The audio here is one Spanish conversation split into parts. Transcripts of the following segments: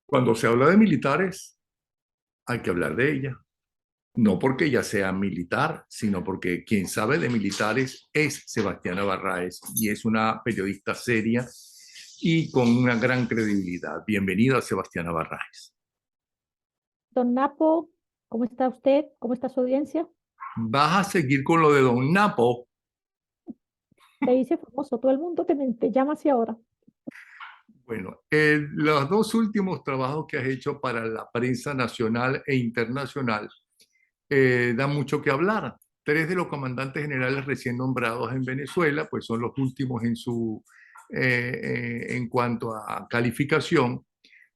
Cuando se habla de militares, hay que hablar de ella. No porque ella sea militar, sino porque quien sabe de militares es Sebastiana Barráez y es una periodista seria y con una gran credibilidad. Bienvenida, Sebastiana Barráez. Don Napo, ¿cómo está usted? ¿Cómo está su audiencia? ¿Vas a seguir con lo de Don Napo? Te dice famoso, todo el mundo te llama así ahora. Bueno, los dos últimos trabajos que has hecho para la prensa nacional e internacional dan mucho que hablar. Tres de los comandantes generales recién nombrados en Venezuela, pues son los últimos en cuanto a calificación,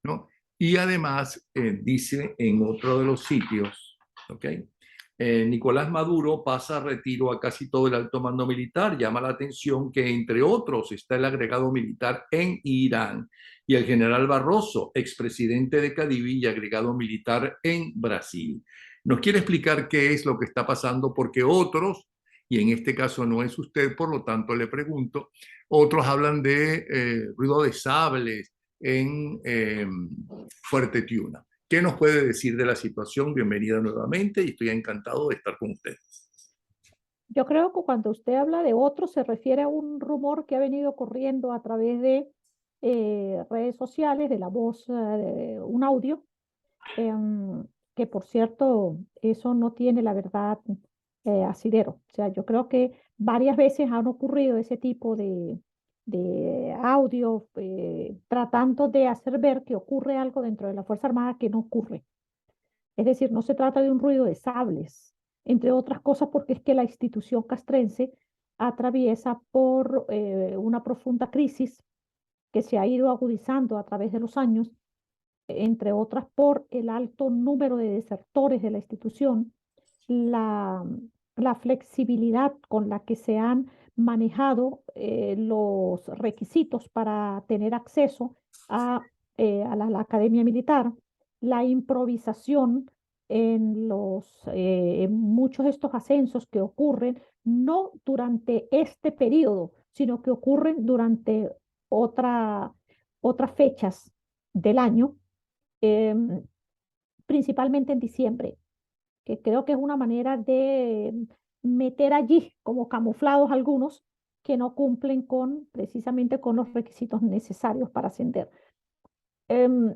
¿no? Y además dice en otro de los sitios, ¿ok? Nicolás Maduro pasa a retiro a casi todo el alto mando militar. Llama la atención que, entre otros, está el agregado militar en Irán y el general Barroso, expresidente de Cadivi y agregado militar en Brasil. Nos quiere explicar qué es lo que está pasando porque otros, y en este caso no es usted, por lo tanto le pregunto, otros hablan de ruido de sables en Fuerte Tiuna. ¿Qué nos puede decir de la situación? Bienvenida nuevamente y estoy encantado de estar con usted. Yo creo que cuando usted habla de otro se refiere a un rumor que ha venido corriendo a través de redes sociales, de la voz, un audio, em, que por cierto, eso no tiene la verdad asidero. O sea, yo creo que varias veces han ocurrido ese tipo de audio tratando de hacer ver que ocurre algo dentro de la Fuerza Armada que no ocurre. Es decir, no se trata de un ruido de sables, entre otras cosas porque es que la institución castrense atraviesa por una profunda crisis que se ha ido agudizando a través de los años, entre otras por el alto número de desertores de la institución, la, la flexibilidad con la que se han manejado los requisitos para tener acceso a la academia militar, la improvisación en muchos de estos ascensos que ocurren no durante este periodo, sino que ocurren durante otra, otras fechas del año, em, principalmente en diciembre, que creo que es una manera de meter allí como camuflados algunos que no cumplen con precisamente con los requisitos necesarios para ascender. Em,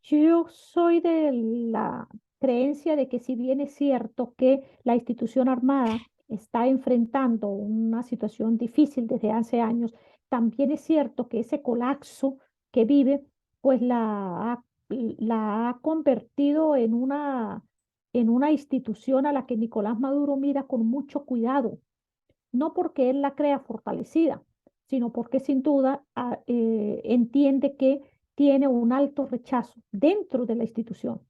yo soy de la creencia de que si bien es cierto que la institución armada está enfrentando una situación difícil desde hace años, también es cierto que ese colapso que vive, pues la ha convertido en una institución a la que Nicolás Maduro mira con mucho cuidado, no porque él la crea fortalecida, sino porque sin duda entiende que tiene un alto rechazo dentro de la institución,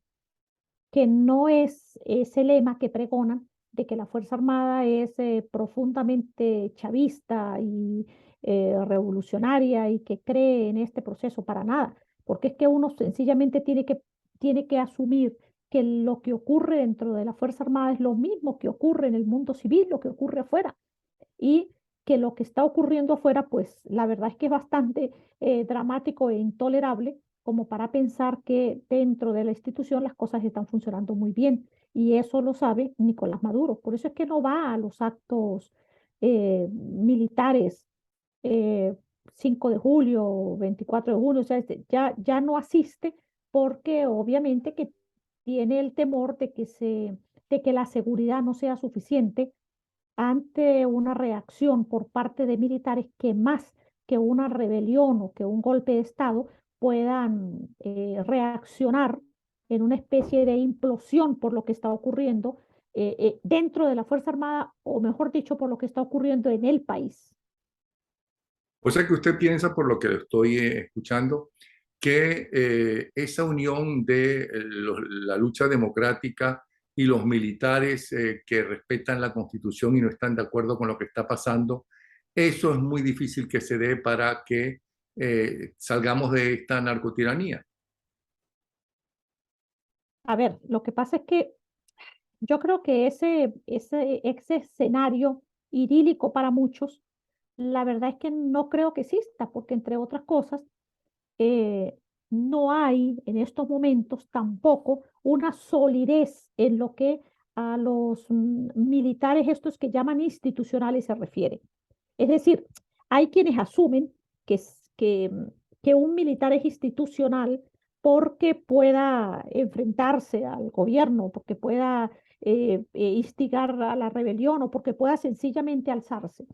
que no es ese lema que pregonan de que la Fuerza Armada es profundamente chavista y revolucionaria y que cree en este proceso para nada, porque es que uno sencillamente tiene que asumir que lo que ocurre dentro de la Fuerza Armada es lo mismo que ocurre en el mundo civil, lo que ocurre afuera y que lo que está ocurriendo afuera, pues la verdad es que es bastante dramático e intolerable como para pensar que dentro de la institución las cosas están funcionando muy bien. Y eso lo sabe Nicolás Maduro. Por eso es que no va a los actos militares, eh, 5 de julio, 24 de junio, o sea, ya no asiste porque obviamente que tiene el temor de que la seguridad no sea suficiente ante una reacción por parte de militares que más que una rebelión o que un golpe de Estado puedan reaccionar en una especie de implosión por lo que está ocurriendo dentro de la Fuerza Armada, o mejor dicho, por lo que está ocurriendo en el país. O sea que usted piensa, por lo que lo estoy escuchando, que esa unión de la lucha democrática y los militares que respetan la Constitución y no están de acuerdo con lo que está pasando, eso es muy difícil que se dé para que salgamos de esta narcotiranía. A ver, lo que pasa es que yo creo que ese escenario idílico para muchos, la verdad es que no creo que exista, porque entre otras cosas, no hay en estos momentos tampoco una solidez en lo que a los militares estos que llaman institucionales se refiere. Es decir, hay quienes asumen que un militar es institucional porque pueda enfrentarse al gobierno, porque pueda instigar a la rebelión o porque pueda sencillamente alzarse.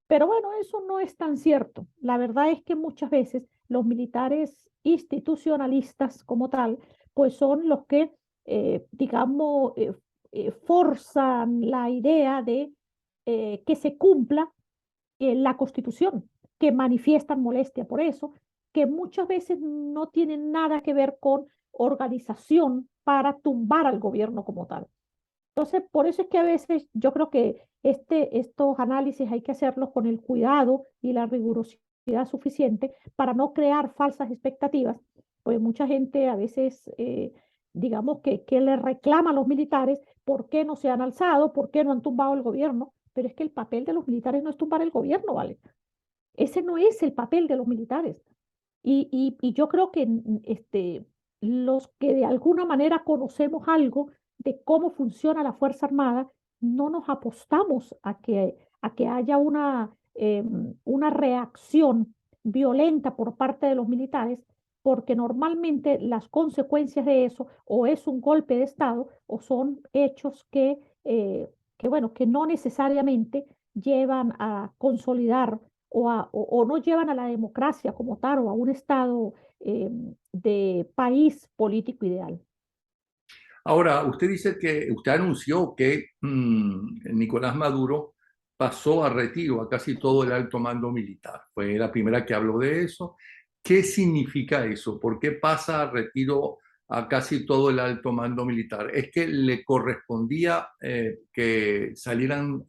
Pero bueno, eso no es tan cierto. La verdad es que muchas veces los militares institucionalistas como tal, pues son los que, digamos, forzan la idea de que se cumpla la Constitución, que manifiestan molestia por eso, que muchas veces no tienen nada que ver con organización para tumbar al gobierno como tal. Entonces, por eso es que a veces yo creo que estos análisis hay que hacerlos con el cuidado y la rigurosidad suficiente para no crear falsas expectativas, pues mucha gente a veces, digamos, que le reclama a los militares por qué no se han alzado, por qué no han tumbado el gobierno, pero es que el papel de los militares no es tumbar el gobierno, ¿vale? Ese no es el papel de los militares. Y yo creo que los que de alguna manera conocemos algo de cómo funciona la Fuerza Armada, no nos apostamos a que haya una reacción violenta por parte de los militares, porque normalmente las consecuencias de eso o es un golpe de Estado o son hechos bueno, que no necesariamente llevan a consolidar o no llevan a la democracia como tal o a un estado de país político ideal. Ahora, usted dice que usted anunció que Nicolás Maduro pasó a retiro a casi todo el alto mando militar. Fue la primera que habló de eso. ¿Qué significa eso? ¿Por qué pasa a retiro a casi todo el alto mando militar? ¿Es que le correspondía que salieran,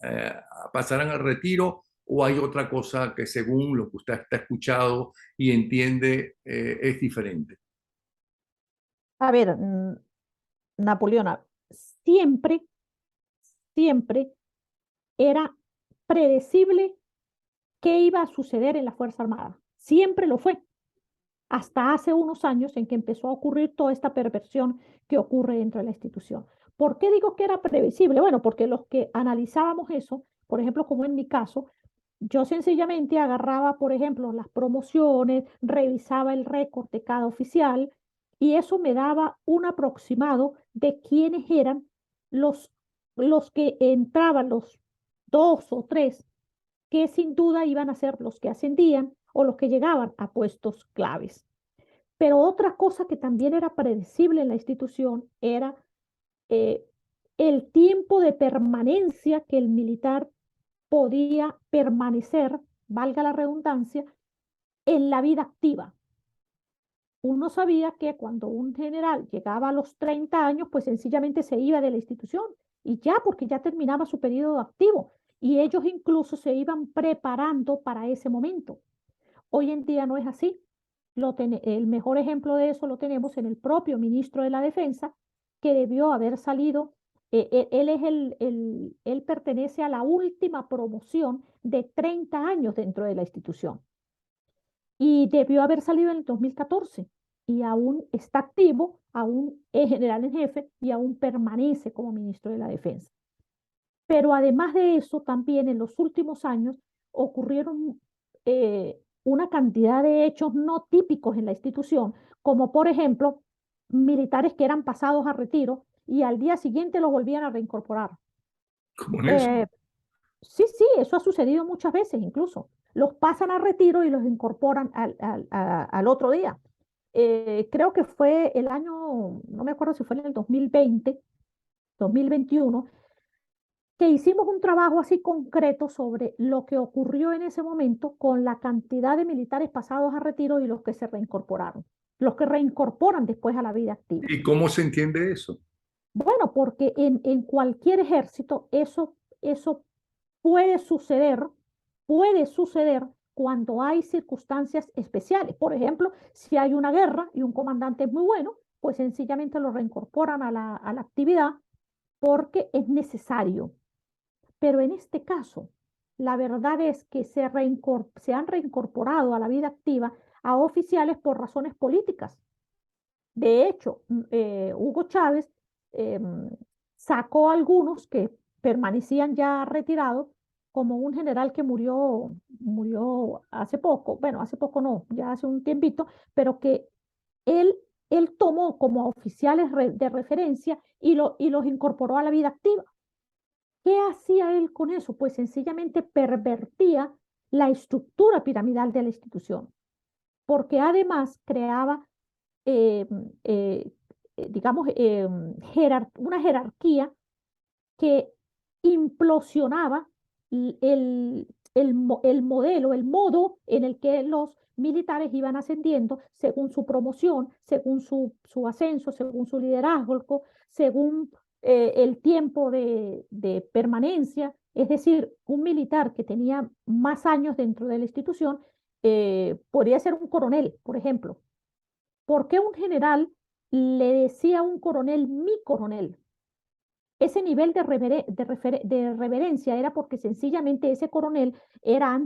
pasaran al retiro o hay otra cosa que según lo que usted está escuchado y entiende es diferente? A ver, Napoleona, siempre, siempre era predecible qué iba a suceder en la Fuerza Armada. Siempre lo fue, hasta hace unos años en que empezó a ocurrir toda esta perversión que ocurre dentro de la institución. ¿Por qué digo que era previsible? Bueno, porque los que analizábamos eso, por ejemplo, como en mi caso, yo sencillamente agarraba, por ejemplo, las promociones, revisaba el récord de cada oficial y eso me daba un aproximado de quiénes eran los, los que entraban, los dos o tres que sin duda iban a ser los que ascendían o los que llegaban a puestos claves. Pero otra cosa que también era predecible en la institución era eh, el tiempo de permanencia que el militar podía permanecer, valga la redundancia, en la vida activa. Uno sabía que cuando un general llegaba a los 30 años, pues sencillamente se iba de la institución y ya, porque ya terminaba su periodo activo y ellos incluso se iban preparando para ese momento. Hoy en día no es así. El mejor ejemplo de eso lo tenemos en el propio ministro de la Defensa, que debió haber salido. Él pertenece a la última promoción de 30 años dentro de la institución y debió haber salido en el 2014 y aún está activo, aún es general en jefe y aún permanece como ministro de la Defensa. Pero además de eso, también en los últimos años ocurrieron una cantidad de hechos no típicos en la institución, como por ejemplo militares que eran pasados a retiro y al día siguiente los volvían a reincorporar. ¿Cómo es eso? Eh, sí, sí, eso ha sucedido muchas veces incluso. Los pasan a retiro y los incorporan al otro día. Creo que fue el año, no me acuerdo si fue en el 2020, 2021 que hicimos un trabajo así concreto sobre lo que ocurrió en ese momento con la cantidad de militares pasados a retiro y los que se reincorporaron, los que reincorporan después a la vida activa. ¿Y cómo se entiende eso? Bueno, porque en cualquier ejército eso puede suceder cuando hay circunstancias especiales. Por ejemplo, si hay una guerra y un comandante es muy bueno, pues sencillamente lo reincorporan a la actividad porque es necesario. Pero en este caso, la verdad es que se han reincorporado a la vida activa a oficiales por razones políticas. De hecho, Hugo Chávez sacó a algunos que permanecían ya retirados, como un general que murió hace poco, bueno, hace poco no, ya hace un tiempito, pero que él, él tomó como oficiales de referencia y los incorporó a la vida activa. ¿Qué hacía él con eso? Pues sencillamente pervertía la estructura piramidal de la institución, porque además creaba, eh, eh, digamos, una jerarquía que implosionaba el modelo, el modo en el que los militares iban ascendiendo según su promoción, según su ascenso, según su liderazgo, según el tiempo de permanencia. Es decir, un militar que tenía más años dentro de la institución podría ser un coronel, por ejemplo. ¿Por qué un general le decía a un coronel mi coronel? Ese nivel de reverencia era porque sencillamente ese coronel era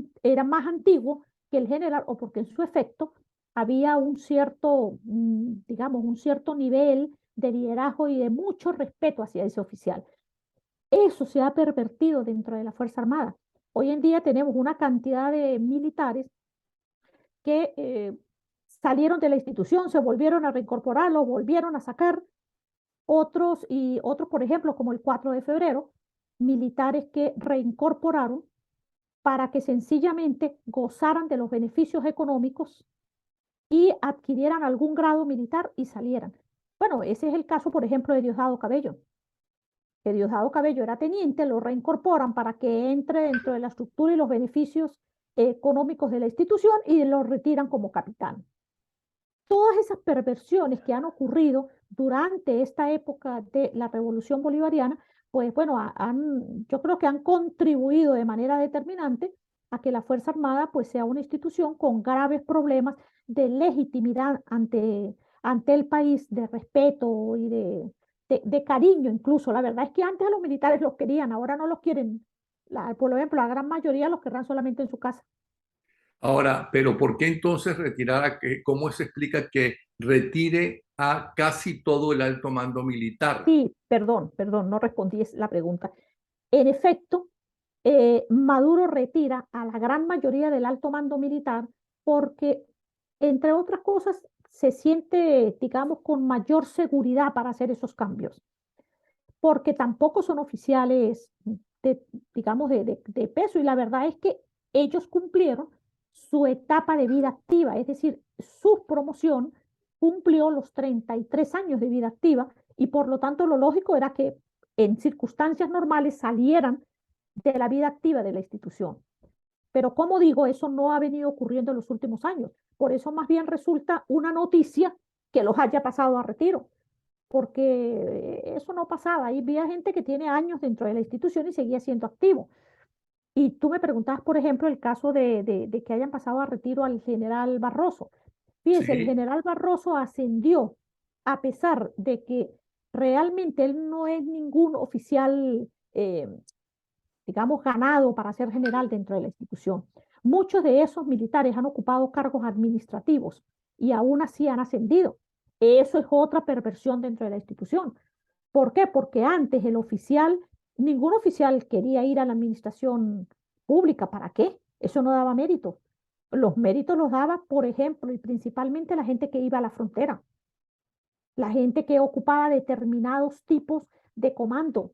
más antiguo que el general o porque en su efecto había un cierto, digamos, un cierto nivel de liderazgo y de mucho respeto hacia ese oficial. Eso se ha pervertido dentro de la Fuerza Armada. Hoy en día tenemos una cantidad de militares que salieron de la institución, se volvieron a reincorporar, lo volvieron a sacar otros, por ejemplo, como el 4 de febrero, militares que reincorporaron para que sencillamente gozaran de los beneficios económicos y adquirieran algún grado militar y salieran. Bueno, ese es el caso, por ejemplo, de Diosdado Cabello. Que Diosdado Cabello era teniente, lo reincorporan para que entre dentro de la estructura y los beneficios económicos de la institución y lo retiran como capitán. Todas esas perversiones que han ocurrido durante esta época de la Revolución Bolivariana, pues bueno, yo creo que han contribuido de manera determinante a que la Fuerza Armada pues sea una institución con graves problemas de legitimidad ante el país, de respeto y de cariño incluso. La verdad es que antes a los militares los querían, ahora no los quieren. Por ejemplo, la gran mayoría los querrán solamente en su casa. Ahora, pero ¿por qué entonces retirar cómo se explica que retire a casi todo el alto mando militar? Sí, perdón, no respondí la pregunta. En efecto, Maduro retira a la gran mayoría del alto mando militar porque, entre otras cosas, se siente, digamos, con mayor seguridad para hacer esos cambios, porque tampoco son oficiales de, digamos, de peso. Y la verdad es que ellos cumplieron su etapa de vida activa, es decir, su promoción cumplió los 33 años de vida activa y por lo tanto lo lógico era que en circunstancias normales salieran de la vida activa de la institución. Pero como digo, eso no ha venido ocurriendo en los últimos años. Por eso más bien resulta una noticia que los haya pasado a retiro, porque eso no pasaba. Ahí había gente que tiene años dentro de la institución y seguía siendo activo. Y tú me preguntabas, por ejemplo, el caso de que hayan pasado a retiro al general Barroso. Fíjese, el Sí. general Barroso ascendió a pesar de que realmente él no es ningún oficial, digamos, ganado para ser general dentro de la institución. Muchos de esos militares han ocupado cargos administrativos y aún así han ascendido. Eso es otra perversión dentro de la institución. ¿Por qué? Porque antes ningún oficial quería ir a la administración pública. ¿Para qué? Eso no daba mérito. Los méritos los daba, por ejemplo, y principalmente la gente que iba a la frontera, la gente que ocupaba determinados tipos de comando.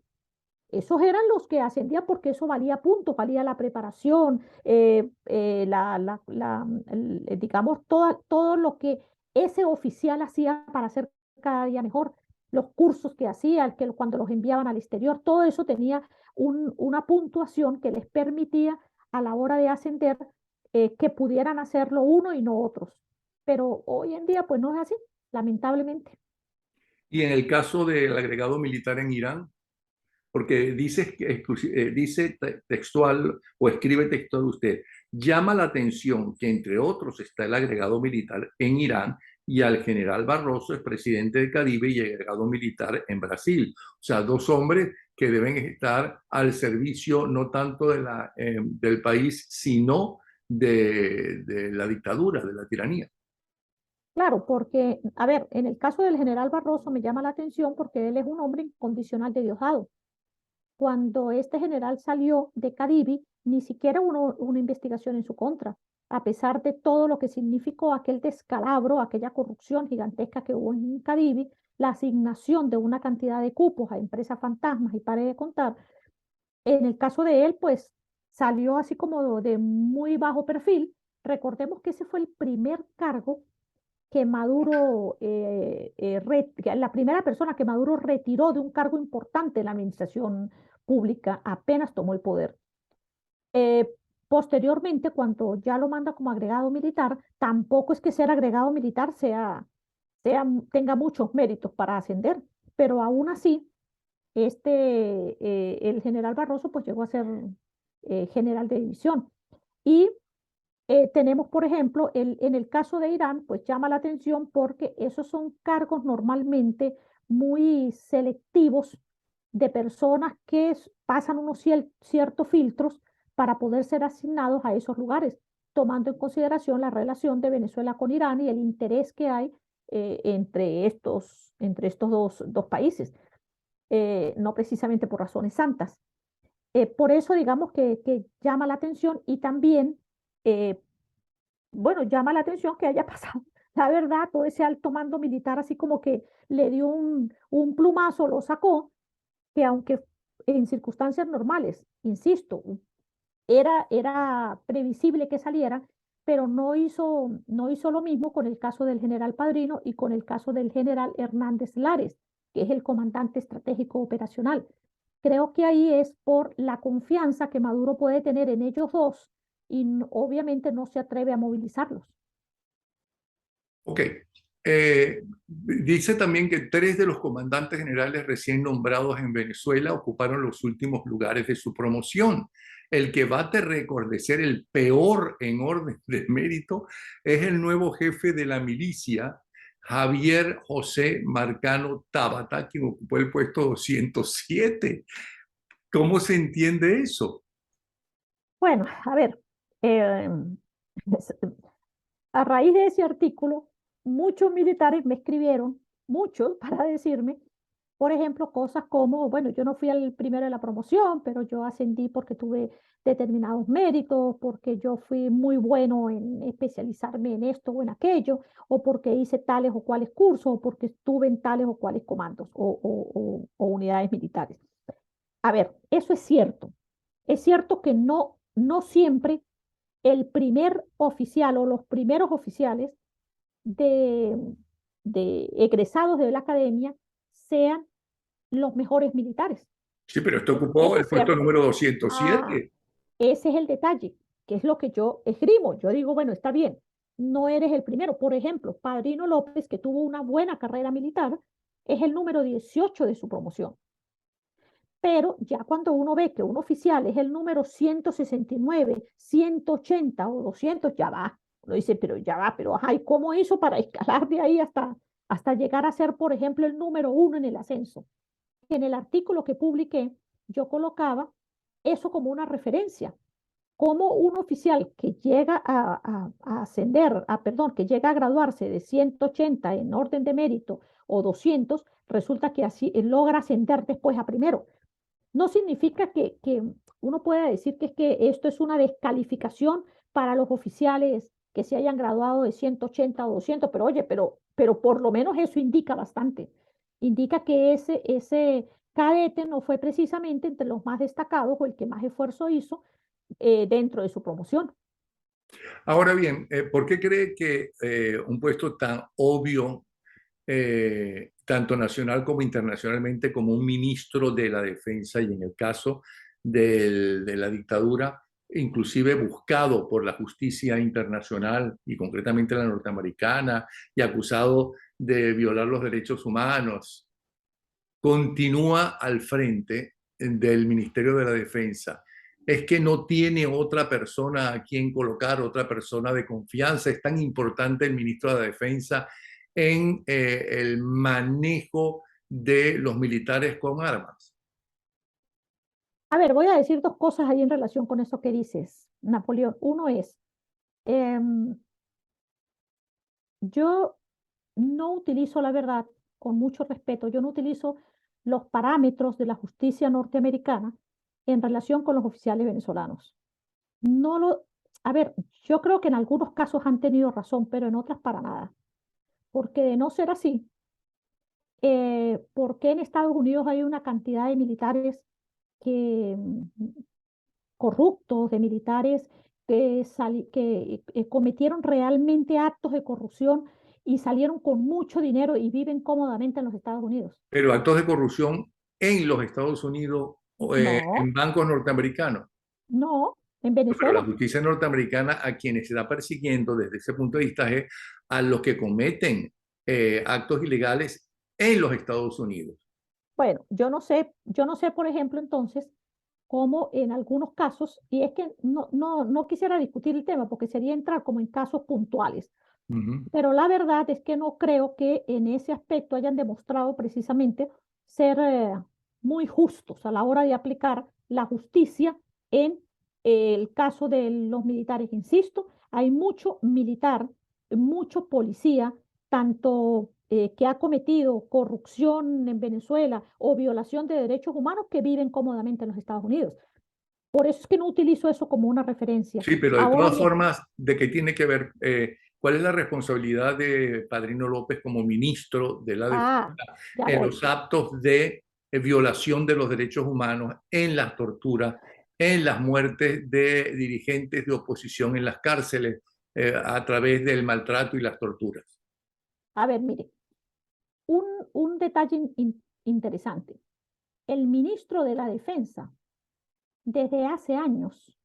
Esos eran los que ascendían porque eso valía puntos, valía la preparación, digamos, todo lo que ese oficial hacía para ser cada día mejor, los cursos que hacía, cuando los enviaban al exterior, todo eso tenía una puntuación que les permitía a la hora de ascender que pudieran hacerlo uno y no otros. Pero hoy en día, pues no es así, lamentablemente. Y en el caso del agregado militar en Irán, porque dice textual o escribe textual usted, llama la atención que entre otros está el agregado militar en Irán y al general Barroso, es presidente de Caribe y agregado militar en Brasil. O sea, dos hombres que deben estar al servicio no tanto del país, sino de la dictadura, de la tiranía. Claro, porque, a ver, en el caso del general Barroso me llama la atención porque él es un hombre incondicional de Diosdado. Cuando este general salió de Caribe, ni siquiera hubo una investigación en su contra, a pesar de todo lo que significó aquel descalabro, aquella corrupción gigantesca que hubo en Caribe, la asignación de una cantidad de cupos a empresas fantasmas y pare de contar. En el caso de él, pues salió así como de muy bajo perfil. Recordemos que ese fue el primer cargo que Maduro, que la primera persona que Maduro retiró de un cargo importante en la administración pública apenas tomó el poder. Eh, Posteriormente, cuando ya lo manda como agregado militar, tampoco es que ser agregado militar tenga muchos méritos para ascender, pero aún así, el general Barroso pues llegó a ser general de división. Y tenemos, por ejemplo, en el caso de Irán, pues llama la atención porque esos son cargos normalmente muy selectivos de personas que pasan unos ciertos filtros para poder ser asignados a esos lugares, tomando en consideración la relación de Venezuela con Irán y el interés que hay entre estos dos países, no precisamente por razones santas. Por eso digamos que llama la atención y también eh, bueno, llama la atención que haya pasado, la verdad, todo ese alto mando militar, así como que le dio un plumazo, lo sacó, que aunque en circunstancias normales, insisto, era previsible que saliera, pero no hizo lo mismo con el caso del general Padrino y con el caso del general Hernández Lares, que es el comandante estratégico operacional. Creo que ahí es por la confianza que Maduro puede tener en ellos dos y obviamente no se atreve a movilizarlos. Ok. Dice también que 3 de los comandantes generales recién nombrados en Venezuela ocuparon los últimos lugares de su promoción. El que bate récord de ser el peor en orden de mérito es el nuevo jefe de la milicia, Javier José Marcano Tabata, quien ocupó el puesto 207. ¿Cómo se entiende eso? Bueno, a ver, eh, a raíz de ese artículo, muchos militares me escribieron, muchos, para decirme, por ejemplo, cosas como, bueno, yo no fui el primero de la promoción, pero yo ascendí porque tuve determinados méritos, porque yo fui muy bueno en especializarme en esto o en aquello, o porque hice tales o cuales cursos, o porque estuve en tales o cuales comandos o unidades militares. A ver, eso es cierto. Es cierto que no siempre el primer oficial o los primeros oficiales de, de egresados de la academia sean los mejores militares. Sí, pero esto ocupó Eso el es puesto cierto. número Ah, 207. ese es el detalle, que es lo que yo esgrimo. Yo digo, bueno, está bien, no eres el primero. Por ejemplo, Padrino López, que tuvo una buena carrera militar, es el número 18 de su promoción. Pero ya cuando uno ve que un oficial es el número 169, 180 o 200, ya va. Uno dice, pero ya va, pero ajá, ¿y cómo hizo para escalar de ahí hasta llegar a ser, por ejemplo, el número uno en el ascenso? En el artículo que publiqué, yo colocaba eso como una referencia. Como un oficial que llega a ascender, perdón, que llega a graduarse de 180 en orden de mérito o 200, resulta que así logra ascender después a primero. No significa que uno pueda decir que es que esto es una descalificación para los oficiales que se hayan graduado de 180 o 200, pero oye, pero por lo menos eso indica bastante. Indica que ese cadete no fue precisamente entre los más destacados o el que más esfuerzo hizo dentro de su promoción. Ahora bien, ¿por qué cree que un puesto tan obvio, tanto nacional como internacionalmente, como un ministro de la defensa y en el caso de la dictadura, inclusive buscado por la justicia internacional y concretamente la norteamericana y acusado de violar los derechos humanos, continúa al frente del Ministerio de la Defensa? Es que no tiene otra persona a quien colocar, otra persona de confianza. Es tan importante el ministro de la Defensa en el manejo de los militares con armas. A ver, voy a decir dos cosas ahí en relación con eso que dices, Napoleón. Uno es, Em, yo no utilizo, la verdad, con mucho respeto, yo no utilizo los parámetros de la justicia norteamericana en relación con los oficiales venezolanos. No lo, a ver, yo creo que en algunos casos han tenido razón, pero en otras para nada. Porque de no ser así, ¿por qué en Estados Unidos hay una cantidad de militares que, corruptos, de militares que cometieron realmente actos de corrupción y salieron con mucho dinero y viven cómodamente en los Estados Unidos? Pero actos de corrupción en los Estados Unidos o No, en bancos norteamericanos. no, en Pero la Venezuela. justicia norteamericana a quienes se está persiguiendo desde ese punto de vista es a los que cometen actos ilegales en los Estados Unidos. Bueno, yo no sé, por ejemplo, entonces, cómo en algunos casos, y es que no quisiera discutir el tema porque sería entrar como en casos puntuales, Ujú. pero la verdad es que no creo que en ese aspecto hayan demostrado precisamente ser muy justos a la hora de aplicar la justicia en el caso de los militares. Insisto, hay mucho militar, mucho policía, tanto que ha cometido corrupción en Venezuela o violación de derechos humanos que viven cómodamente en los Estados Unidos. Por eso es que no utilizo eso como una referencia. Sí, pero de Ahora todas bien, formas, ¿de qué tiene que ver? ¿Cuál es la responsabilidad de Padrino López como ministro de la Defensa ya en voy. los actos de violación de los derechos humanos, en las torturas, en las muertes de dirigentes de oposición en las cárceles, a través del maltrato y las torturas? A ver, mire, un, un detalle interesante. El ministro de la Defensa, desde hace años,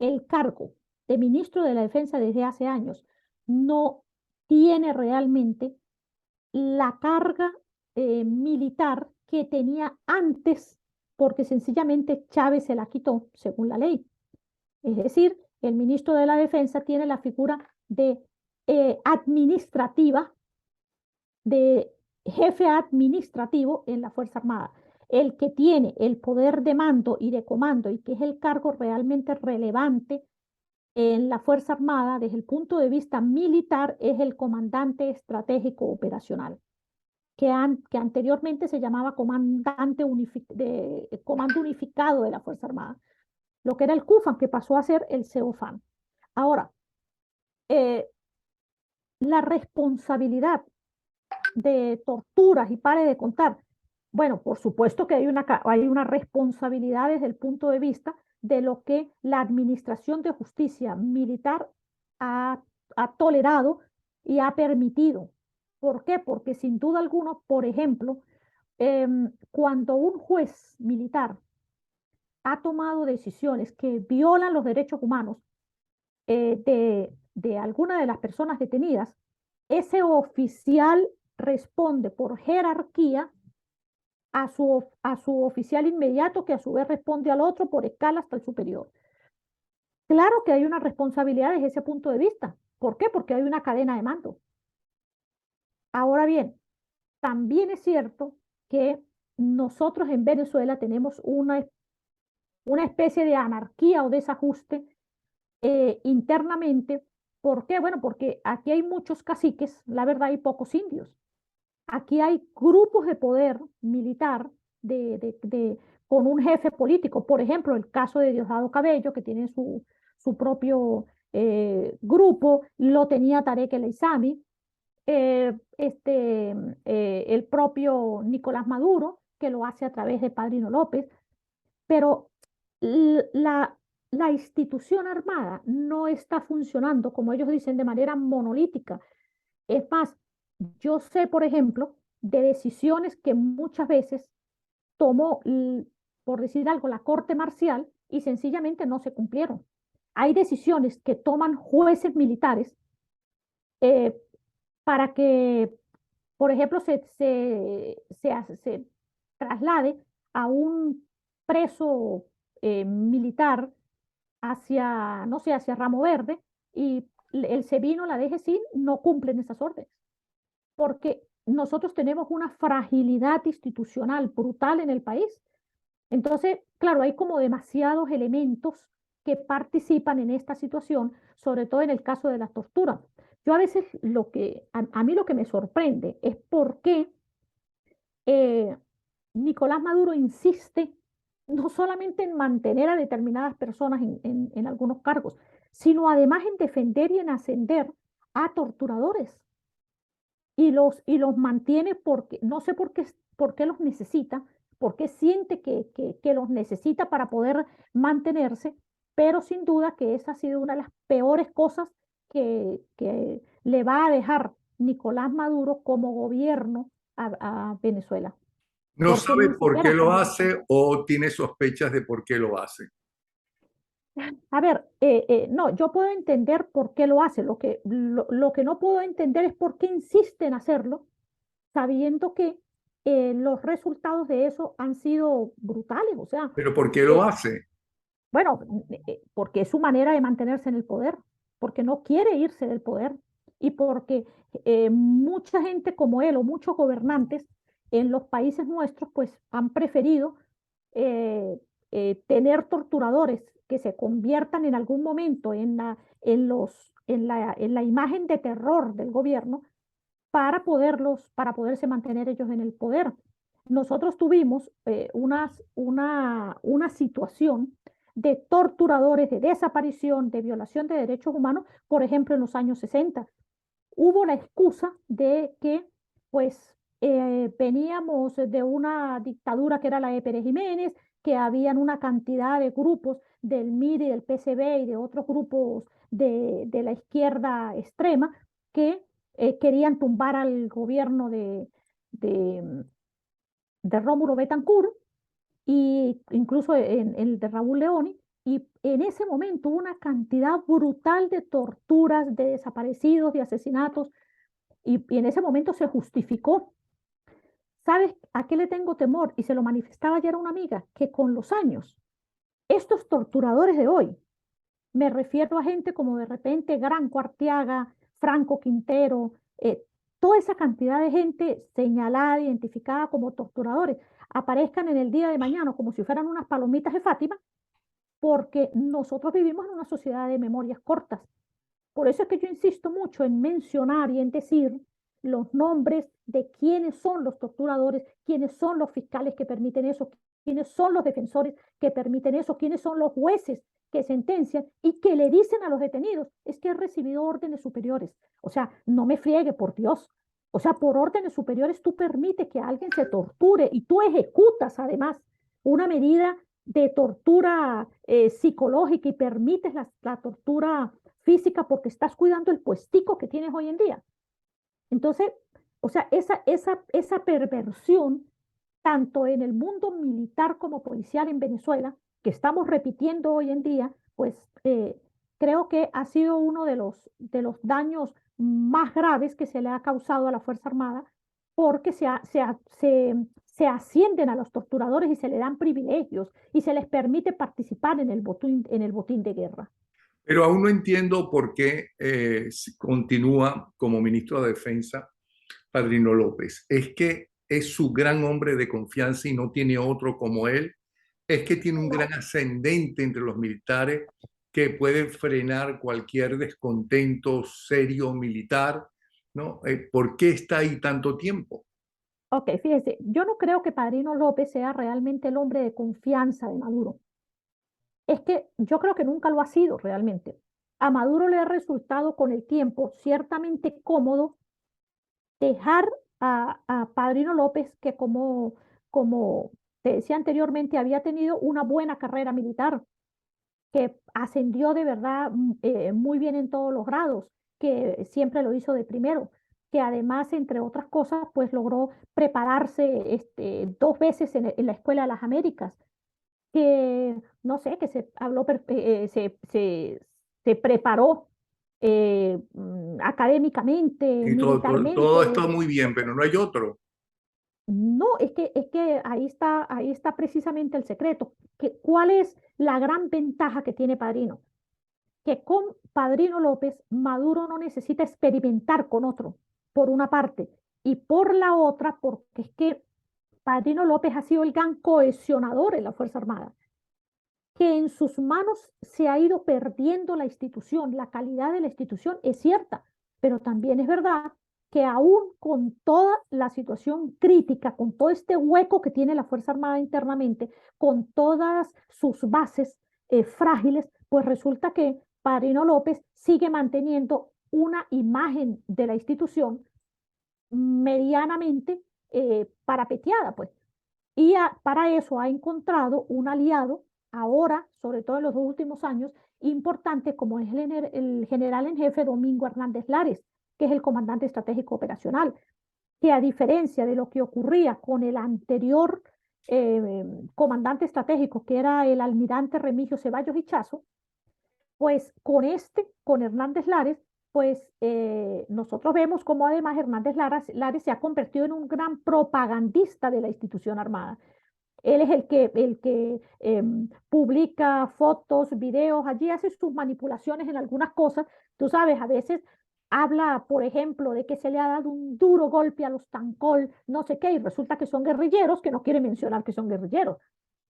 el cargo de ministro de la Defensa desde hace años, no tiene realmente la carga militar que tenía antes, porque sencillamente Chávez se la quitó, según la ley. Es decir, el ministro de la Defensa tiene la figura de administrativa, de jefe administrativo en la Fuerza Armada. El que tiene el poder de mando y de comando y que es el cargo realmente relevante en la Fuerza Armada desde el punto de vista militar es el comandante estratégico operacional, que anteriormente se llamaba comando unificado de la Fuerza Armada, lo que era el CUFAN, que pasó a ser el CEOFAN. Ahora, eh, la responsabilidad de torturas y pare de contar. Bueno, por supuesto que hay una responsabilidad desde el punto de vista de lo que la Administración de Justicia Militar ha, ha tolerado y ha permitido. ¿Por qué? Porque sin duda alguna, por ejemplo, cuando un juez militar ha tomado decisiones que violan los derechos humanos de alguna de las personas detenidas, ese oficial responde por jerarquía a su oficial inmediato, que a su vez responde al otro por escala hasta el superior. Claro que hay una responsabilidad desde ese punto de vista. ¿Por qué? Porque hay una cadena de mando. Ahora bien, también es cierto que nosotros en Venezuela tenemos una especie de anarquía o desajuste internamente. ¿Por qué? Bueno, porque aquí hay muchos caciques, la verdad, hay pocos indios. Aquí hay grupos de poder militar con un jefe político. Por ejemplo, el caso de Diosdado Cabello, que tiene su propio grupo, lo tenía Tarek El Aissami, el propio Nicolás Maduro, que lo hace a través de Padrino López, pero la, la institución armada no está funcionando, como ellos dicen, de manera monolítica. Es más, yo sé, por ejemplo, de decisiones que muchas veces tomó, por decir algo, la corte marcial y sencillamente no se cumplieron. Hay decisiones que toman jueces militares eh, para que, por ejemplo, se traslade a un preso militar hacia, no sé, hacia Ramo Verde y el SEBIN, la DGCIN, no cumplen esas órdenes porque nosotros tenemos una fragilidad institucional brutal en el país. Entonces, claro, hay como demasiados elementos que participan en esta situación, sobre todo en el caso de la tortura. Yo a veces a mí lo que me sorprende es por qué eh, Nicolás Maduro insiste no solamente en mantener a determinadas personas en algunos cargos, sino además en defender y en ascender a torturadores y los mantiene porque, no sé por qué los necesita, por qué siente que los necesita para poder mantenerse, pero sin duda que esa ha sido una de las peores cosas que le va a dejar Nicolás Maduro como gobierno a Venezuela, No porque sabe ni por qué siquiera lo para eso. hace o tiene sospechas de por qué lo hace. A ver, no, yo puedo entender por qué lo hace, lo que no puedo entender es por qué insiste en hacerlo sabiendo que los resultados de eso han sido brutales. O sea, Pero ¿por qué lo eh, hace? bueno, porque es su manera de mantenerse en el poder, porque no quiere irse del poder y porque mucha gente como él o muchos gobernantes en los países nuestros pues han preferido eh, tener torturadores que se conviertan en algún momento en la imagen de terror del gobierno para poderse mantener ellos en el poder. Nosotros tuvimos una situación de torturadores, de desaparición, de violación de derechos humanos, por ejemplo, en los años 60. Hubo la excusa de que, pues, veníamos de una dictadura que era la de Pérez Jiménez, que habían una cantidad de grupos del MIR y del PCB y de otros grupos de la izquierda extrema que querían tumbar al gobierno de, de Rómulo Betancourt y incluso en el de Raúl Leoni. Y en ese momento hubo una cantidad brutal de torturas, de desaparecidos, de asesinatos, y en ese momento se justificó. ¿Sabes a qué le tengo temor? Y se lo manifestaba ayer a una amiga, que con los años, estos torturadores de hoy, me refiero a gente como de repente Gran Arteaga, Franco Quintero, toda esa cantidad de gente señalada, identificada como torturadores, aparezcan en el día de mañana como si fueran unas palomitas de Fátima, porque nosotros vivimos en una sociedad de memorias cortas. Por eso es que yo insisto mucho en mencionar y en decir los nombres de quiénes son los torturadores, quiénes son los fiscales que permiten eso, quiénes son los defensores que permiten eso, quiénes son los jueces que sentencian y que le dicen a los detenidos, es que he recibido órdenes superiores. O sea, no me friegue, por Dios. O sea, por órdenes superiores tú permites que alguien se torture y tú ejecutas además una medida de tortura psicológica y permites la tortura física porque estás cuidando el puestico que tienes hoy en día. Entonces, o sea, esa perversión, tanto en el mundo militar como policial en Venezuela, que estamos repitiendo hoy en día, pues creo que ha sido uno de los daños más graves que se le ha causado a la Fuerza Armada, porque se ascienden a los torturadores y se le dan privilegios y se les permite participar en el botín de guerra. Pero aún no entiendo por qué continúa como ministro de Defensa Padrino López. ¿Es que es su gran hombre de confianza y no tiene otro como él? ¿Es que tiene un gran No, ascendente entre los militares que puede frenar cualquier descontento serio militar? ¿No? ¿Por qué está ahí tanto tiempo? ok, fíjese, yo no creo que Padrino López sea realmente el hombre de confianza de Maduro. Es que yo creo que nunca lo ha sido realmente. A Maduro le ha resultado con el tiempo ciertamente cómodo dejar a Padrino López, que como te decía anteriormente, había tenido una buena carrera militar, que ascendió de verdad muy bien en todos los grados, que siempre lo hizo de primero, que además, entre otras cosas, pues logró prepararse dos veces en la Escuela de las Américas, que no sé, que se habló, se preparó académicamente, Y todo está militarmente. muy bien, pero no hay otro. No, es que ahí está precisamente el secreto. ¿Cuál es la gran ventaja que tiene Padrino? Que con Padrino López, Maduro no necesita experimentar con otro, por una parte, y por la otra, porque es que Padrino López ha sido el gran cohesionador en la Fuerza Armada. que en sus manos se ha ido perdiendo la institución, la calidad de la institución es cierta, pero también es verdad que aún con toda la situación crítica, con todo este hueco que tiene la Fuerza Armada internamente, con todas sus bases frágiles, pues resulta que Padrino López sigue manteniendo una imagen de la institución medianamente parapeteada, pues. Y para eso ha encontrado un aliado, ahora, sobre todo en los dos últimos años, importante como es el general en jefe Domingo Hernández Lares, que es el comandante estratégico operacional, que a diferencia de lo que ocurría con el anterior comandante estratégico, que era el almirante Remigio Ceballos Hichazo, pues con Hernández Lares, pues nosotros vemos cómo además Lares se ha convertido en un gran propagandista de la institución armada. Él es el que publica fotos, videos, allí hace sus manipulaciones en algunas cosas. Tú sabes, a veces habla, por ejemplo, de que se le ha dado un duro golpe a los Tancol, no sé qué, y resulta que son guerrilleros, que no quiere mencionar que son guerrilleros.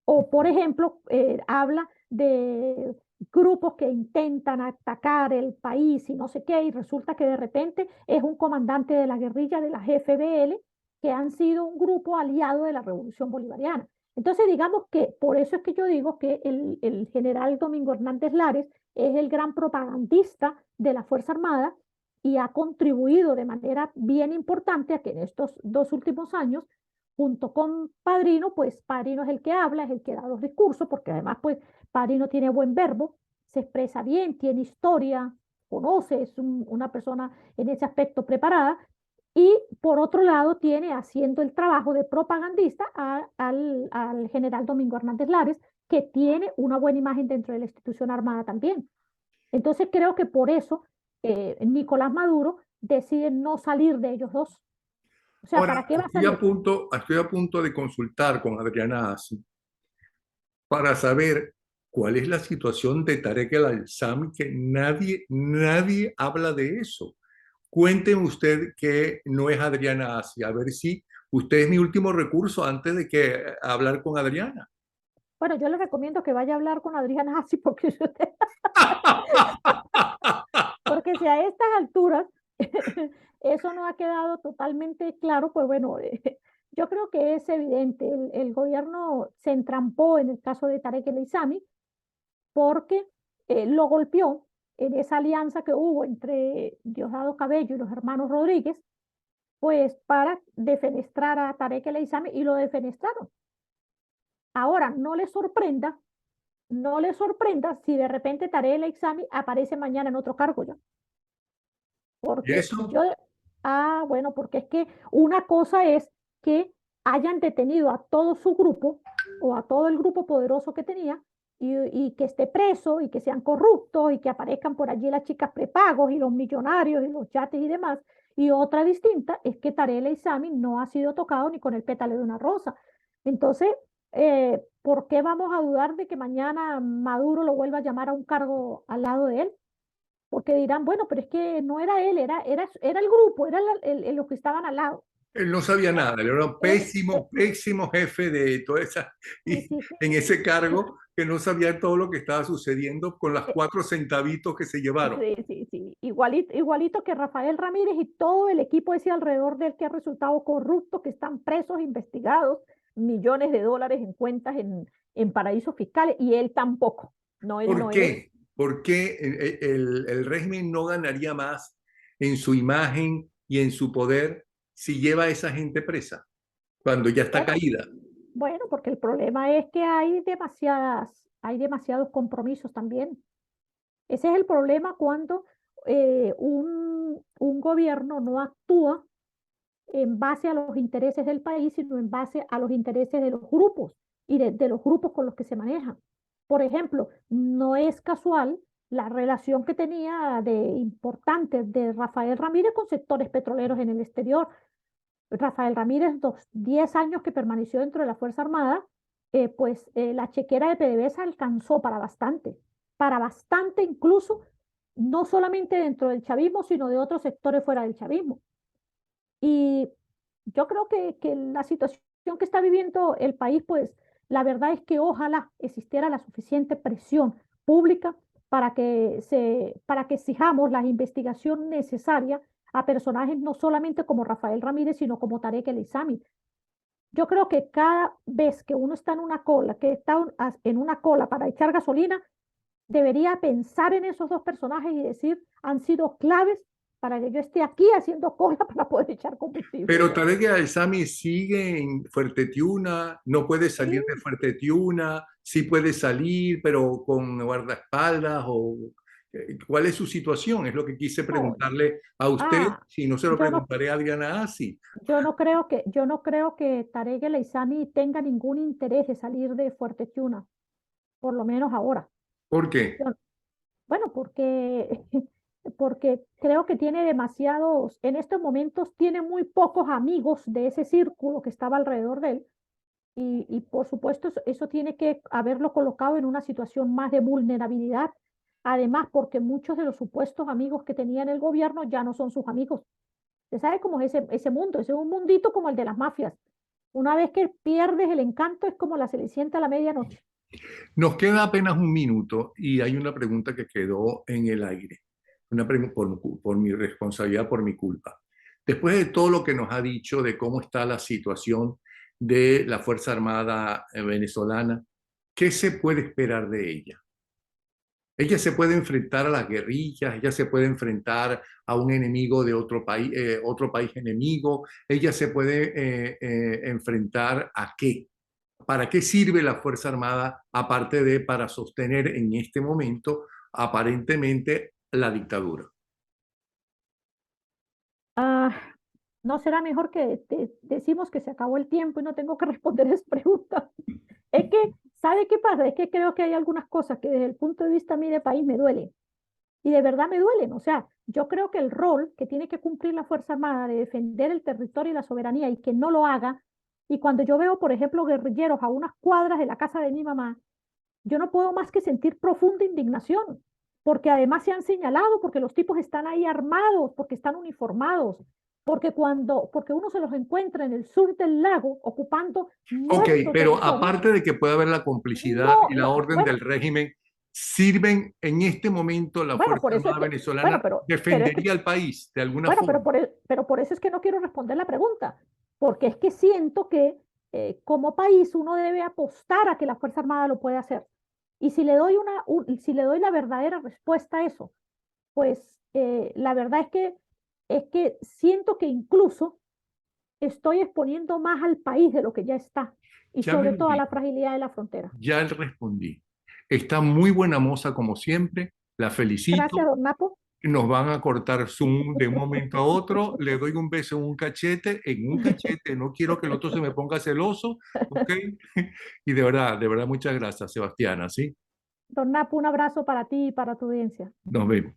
O, por ejemplo, habla de grupos que intentan atacar el país y no sé qué, y resulta que de repente es un comandante de la guerrilla de la FBL, que han sido un grupo aliado de la Revolución Bolivariana. Entonces, digamos que por eso es que yo digo que el general Domingo Hernández Lares es el gran propagandista de la Fuerza Armada y ha contribuido de manera bien importante a que en estos dos últimos años junto con Padrino, pues Padrino es el que habla, es el que da los discursos, porque además, pues Padrino tiene buen verbo, se expresa bien, tiene historia, conoce, es una persona en ese aspecto preparada, y por otro lado tiene haciendo el trabajo de propagandista al general Domingo Hernández Lares, que tiene una buena imagen dentro de la institución armada también. Entonces creo que por eso Nicolás Maduro decide no salir de ellos dos. O sea, Ahora, ¿para qué va a salir? estoy a punto de consultar con Adriana Asi para saber cuál es la situación de Tarek El Aissami, que nadie habla de eso. Cuénteme usted que no es Adriana Asi, a ver si usted es mi último recurso antes de que hablar con Adriana. Bueno, yo le recomiendo que vaya a hablar con Adriana Así porque, porque si a estas alturas eso no ha quedado totalmente claro, pues bueno, yo creo que es evidente. El gobierno se entrampó en el caso de Tarek El Aissami porque lo golpeó en esa alianza que hubo entre Diosdado Cabello y los hermanos Rodríguez, pues para defenestrar a Tarek El Aissami y lo defenestraron. Ahora, no le sorprenda si de repente Tarek El Aissami aparece mañana en otro cargo ya. ¿Y Porque eso? yo, bueno, porque es que una cosa es que hayan detenido a todo su grupo o a todo el grupo poderoso que tenía y que esté preso y que sean corruptos y que aparezcan por allí las chicas prepagos y los millonarios y los yates y demás. Y otra distinta es que Tarek El Aissami no ha sido tocado ni con el pétalo de una rosa. Entonces, ¿por qué vamos a dudar de que mañana Maduro lo vuelva a llamar a un cargo al lado de él? Porque dirán, bueno, pero es que no era él, era el grupo, eran los que estaban al lado. Él no sabía Eh, nada, él era un Él, pésimo, pésimo jefe de toda esa, sí, y sí, sí, en ese cargo que no sabía todo lo que estaba sucediendo con las eh, 4 centavitos que se llevaron. sí, sí, sí, igualito que Rafael Ramírez y todo el equipo ese alrededor del que ha resultado corrupto, que están presos, investigados, millones de dólares en cuentas en paraísos fiscales, y él tampoco. No, él ¿Por no, él es. qué? ¿Por qué el régimen no ganaría más en su imagen y en su poder si lleva a esa gente presa cuando ya está Bueno, caída? bueno, porque el problema es que hay demasiados compromisos también. Ese es el problema cuando un gobierno no actúa en base a los intereses del país, sino en base a los intereses de los grupos y de los grupos con los que se manejan. Por ejemplo, no es casual la relación que tenía de importante de Rafael Ramírez con sectores petroleros en el exterior. Rafael Ramírez, los 10 años que permaneció dentro de la Fuerza Armada, pues la chequera de PDVSA alcanzó para bastante incluso, no solamente dentro del chavismo, sino de otros sectores fuera del chavismo. Y yo creo que la situación que está viviendo el país, pues La verdad es que ojalá existiera la suficiente presión pública para que exijamos la investigación necesaria a personajes no solamente como Rafael Ramírez, sino como Tarek El Aissami. Yo creo que cada vez que uno está en una cola, que está en una cola para echar gasolina, debería pensar en esos dos personajes y decir, han sido claves para que yo esté aquí haciendo cola para poder echar combustible. Pero Tarek El Aissami sigue en Fuerte Tiuna, no puede salir de Sí, Fuerte Tiuna, sí puede salir, pero con guardaespaldas o ¿cuál es su situación? Es lo que quise no, preguntarle a usted, ah, si no se lo yo no, preguntaré a Adriana Asi. yo no creo que Tarek El Aissami tenga ningún interés de salir de Fuerte Tiuna, por lo menos ahora. ¿Por qué? Yo- bueno, porque creo que tiene demasiados, en estos momentos tiene muy pocos amigos de ese círculo que estaba alrededor de él. Y por supuesto, eso tiene que haberlo colocado en una situación más de vulnerabilidad. Además, porque muchos de los supuestos amigos que tenía en el gobierno ya no son sus amigos. Usted sabe cómo es ese mundo, ese es un mundito como el de las mafias. Una vez que pierdes el encanto, es como la Cenicienta a la medianoche. Nos queda apenas un minuto y hay una pregunta que quedó en el aire, por mi responsabilidad, por mi culpa. Después de todo lo que nos ha dicho de cómo está la situación de la Fuerza Armada venezolana, ¿qué se puede esperar de ella? Ella se puede enfrentar a las guerrillas, ella se puede enfrentar a un enemigo de otro país enemigo, ella se puede enfrentar a qué. ¿Para qué sirve la Fuerza Armada aparte de para sostener en este momento aparentemente la dictadura? Ah, ¿no será mejor que decimos que se acabó el tiempo y no tengo que responder esa pregunta? Es que, ¿sabe qué pasa? Es que creo que hay algunas cosas que desde el punto de vista a mí de país me duelen. Y de verdad me duelen. O sea, yo creo que el rol que tiene que cumplir la Fuerza Armada de defender el territorio y la soberanía y que no lo haga, y cuando yo veo, por ejemplo, guerrilleros a unas cuadras de la casa de mi mamá, yo no puedo más que sentir profunda indignación, porque además se han señalado, porque los tipos están ahí armados, porque están uniformados, porque uno se los encuentra en el sur del lago ocupando Ok, nuestro pero territorio. aparte de que pueda haber la complicidad No, y la no, orden bueno, del régimen, ¿sirven en este momento la bueno, Fuerza por eso es Armada que, bueno, venezolana? pero es que ¿Defendería al país de alguna bueno, forma? pero por eso es que no quiero responder la pregunta, porque es que siento que como país uno debe apostar a que la Fuerza Armada lo puede hacer. Y si le doy si le doy la verdadera respuesta a eso, pues la verdad es que siento que incluso estoy exponiendo más al país de lo que ya está, y Ya me sobre lo todo a la dijo, fragilidad de la frontera. ya le respondí. Está muy buena moza como siempre, la Gracias, felicito. don Napo. Nos van a cortar Zoom de un momento a otro, le doy un beso en un cachete, no quiero que el otro se me ponga celoso, ¿ok? Y de verdad, muchas gracias, Sebastiana, ¿sí? Don Napo, un abrazo para ti y para tu audiencia. Nos vemos.